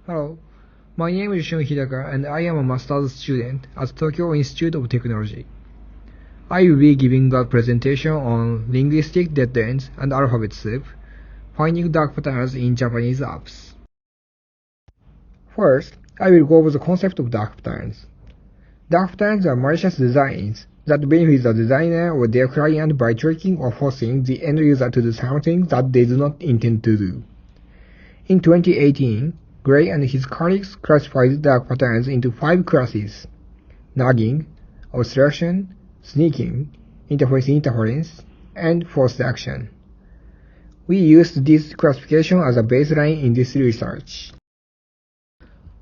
Hello, my name is Shun Hidaka and I am a master's student at Tokyo Institute of Technology. I will be giving a presentation on Linguistic Dead-Ends and Alphabet Soup, finding dark patterns in Japanese apps. First, I will go over the concept of dark patterns. Dark patterns are malicious designs that benefit the designer or their client by tricking or forcing the end user to do something that they do not intend to do. In 2018, Gray and his colleagues classified dark patterns into 5 classes: nagging, obstruction, sneaking, interface interference, and forced action. We used this classification as a baseline in this research.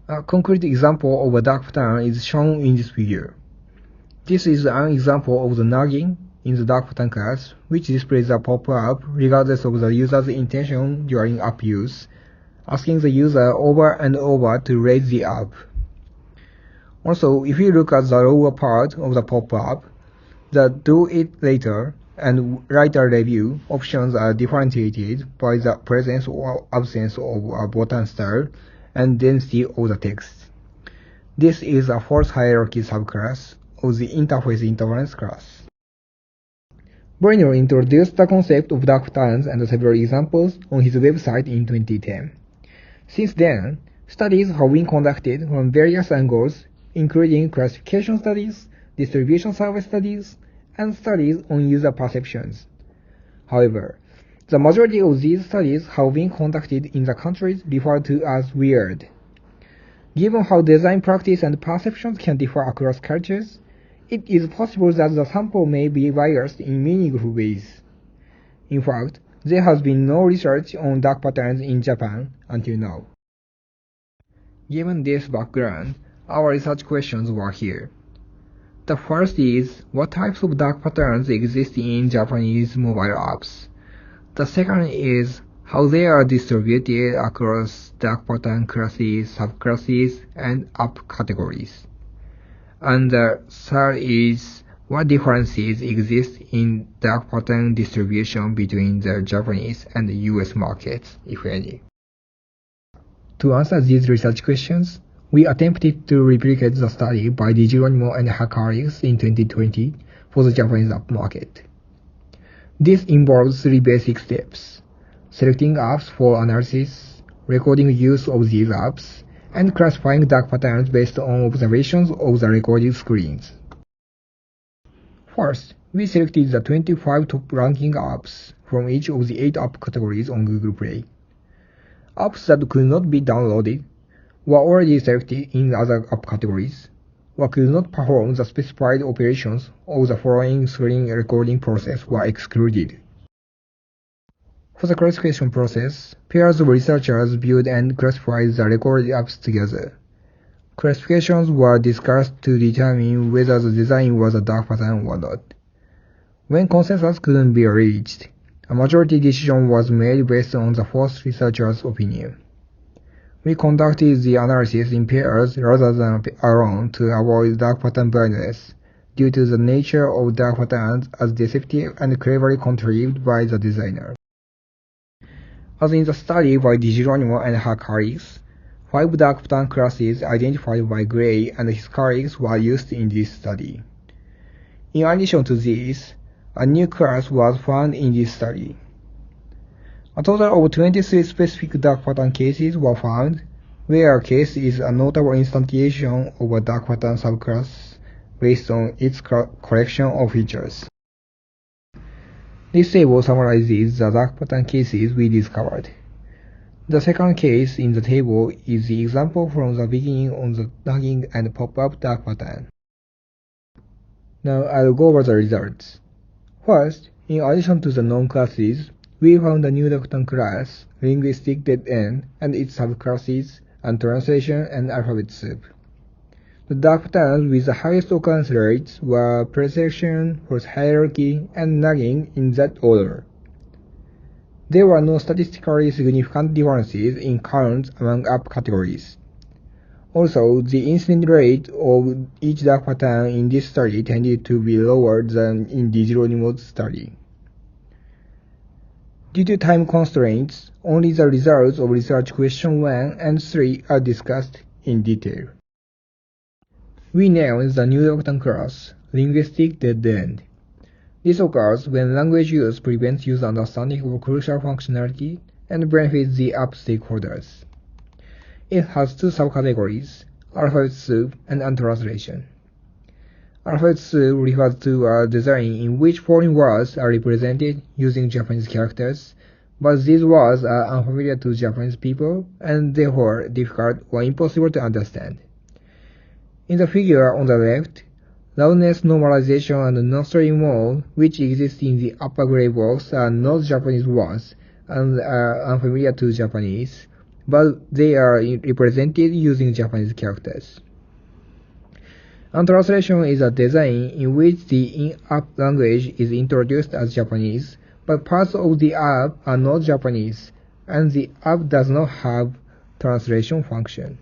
A concrete example of a dark pattern is shown in this figure. This is an example of the nagging in the dark pattern class, which displays a pop-up regardless of the user's intention during app use, asking the user over and over to raise the app. Also, if you look at the lower part of the pop-up, the do it later and write a review options are differentiated by the presence or absence of a button style and density of the text. This is a false hierarchy subclass of the interface interference class. Bruno introduced the concept of dark patterns and several examples on his website in 2010. Since then, studies have been conducted from various angles, including classification studies, distribution survey studies, and studies on user perceptions. However, the majority of these studies have been conducted in the countries referred to as weird. Given how design practice and perceptions can differ across cultures, it is possible that the sample may be biased in meaningful ways. In fact, there has been no research on dark patterns in Japan until now. Given this background, our research questions were here. The first is, what types of dark patterns exist in Japanese mobile apps? The second is, how they are distributed across dark pattern classes, subclasses, and app categories. And the third is, what differences exist in dark pattern distribution between the Japanese and the US markets, if any? To answer these research questions, we attempted to replicate the study by Digeronimo and her colleagues in 2020 for the Japanese app market. This involves 3 basic steps: selecting apps for analysis, recording use of these apps, and classifying dark patterns based on observations of the recorded screens. First, we selected the 25 top-ranking apps from each of the 8 app categories on Google Play. Apps that could not be downloaded were already selected in other app categories, or could not perform the specified operations of the following screen recording process were excluded. For the classification process, pairs of researchers viewed and classified the recorded apps together. Classifications were discussed to determine whether the design was a dark pattern or not. When consensus couldn't be reached, a majority decision was made based on the fourth researcher's opinion. We conducted the analysis in pairs rather than alone to avoid dark pattern blindness, due to the nature of dark patterns as deceptive and cleverly contrived by the designer. As in the study by Digeronimo and her colleagues, 5 dark pattern classes identified by Gray and his colleagues were used in this study. In addition to this, a new class was found in this study. A total of 23 specific dark pattern cases were found, where a case is a notable instantiation of a dark pattern subclass based on its collection of features. This table summarizes the dark pattern cases we discovered. The second case in the table is the example from the beginning on the nagging and pop-up dark pattern. Now I'll go over the results. First, in addition to the known classes, we found a new dark pattern class, Linguistic Dead-End, and its subclasses, Untranslation and Alphabet Soup. The dark patterns with the highest occurrence rates were precision, false hierarchy, and nagging in that order. There were no statistically significant differences in counts among app categories. Also, the incidence rate of each dark pattern in this study tended to be lower than in Digeronimo's study. Due to time constraints, only the results of research question 1 and 3 are discussed in detail. We name the new doctrine class Linguistic Dead-End. This occurs when language use prevents user understanding of crucial functionality and benefits the app stakeholders. It has two subcategories, alphabet soup and untranslation. Alphabet soup refers to a design in which foreign words are represented using Japanese characters, but these words are unfamiliar to Japanese people and therefore difficult or impossible to understand. In the figure on the left, loudness normalization and non-stream mode, which exist in the upper gray box, are not Japanese words and are unfamiliar to Japanese, but they are represented using Japanese characters. Untranslation is a design in which the in-app language is introduced as Japanese, but parts of the app are not Japanese, and the app does not have translation function.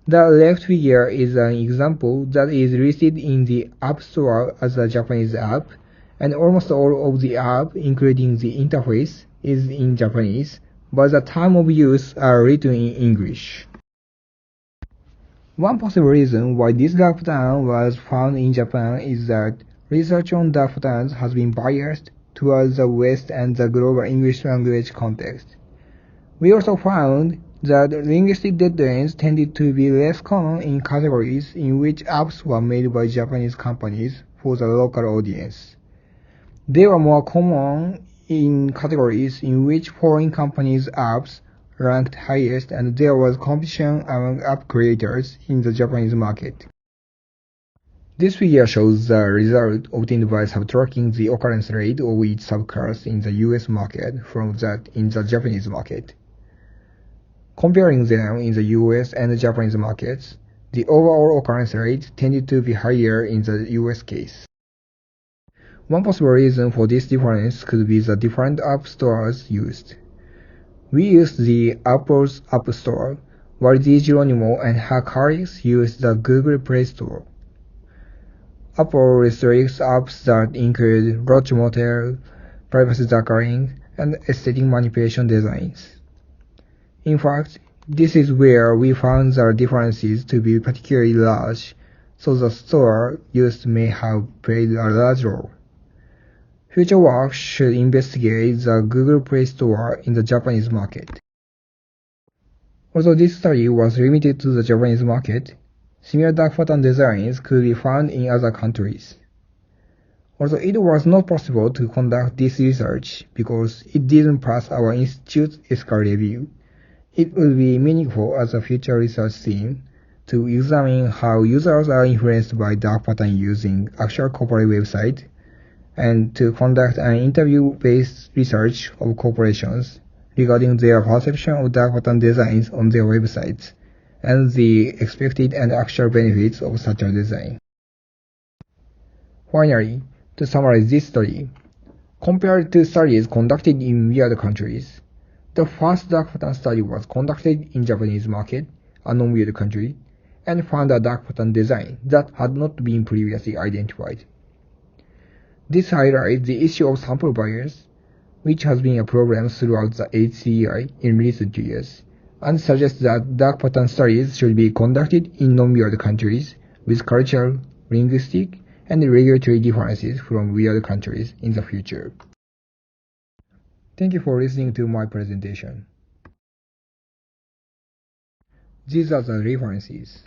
The left figure is an example that is listed in the App Store as a Japanese app, and almost all of the app, including the interface, is in Japanese, but the time of use are written in English. One possible reason why this dark pattern was found in Japan is that research on dark patterns has been biased towards the West and the global English language context. We also found that linguistic dead-ends tended to be less common in categories in which apps were made by Japanese companies for the local audience. They were more common in categories in which foreign companies' apps ranked highest and there was competition among app creators in the Japanese market. This figure shows the result obtained by subtracting the occurrence rate of each subclass in the US market from that in the Japanese market. Comparing them in the US and the Japanese markets, the overall occurrence rate tended to be higher in the US case. One possible reason for this difference could be the different app stores used. We used the Apple's App Store, while Di Geronimo and her colleagues used the Google Play Store. Apple restricts apps that include roach motel, privacy duckling, and aesthetic manipulation designs. In fact, this is where we found the differences to be particularly large, so the store used may have played a large role. Future work should investigate the Google Play Store in the Japanese market. Although this study was limited to the Japanese market, similar dark pattern designs could be found in other countries. Although it was not possible to conduct this research because it didn't pass our institute's ethical review, it would be meaningful as a future research theme to examine how users are influenced by dark pattern using actual corporate websites, and to conduct an interview-based research of corporations regarding their perception of dark pattern designs on their websites, and the expected and actual benefits of such a design. Finally, to summarize this study, compared to studies conducted in weird countries, the first dark pattern study was conducted in Japanese market, a non-weird country, and found a dark pattern design that had not been previously identified. This highlights the issue of sample bias, which has been a problem throughout the HCI in recent years, and suggests that dark pattern studies should be conducted in non-weird countries with cultural, linguistic, and regulatory differences from weird countries in the future. Thank you for listening to my presentation. These are the references.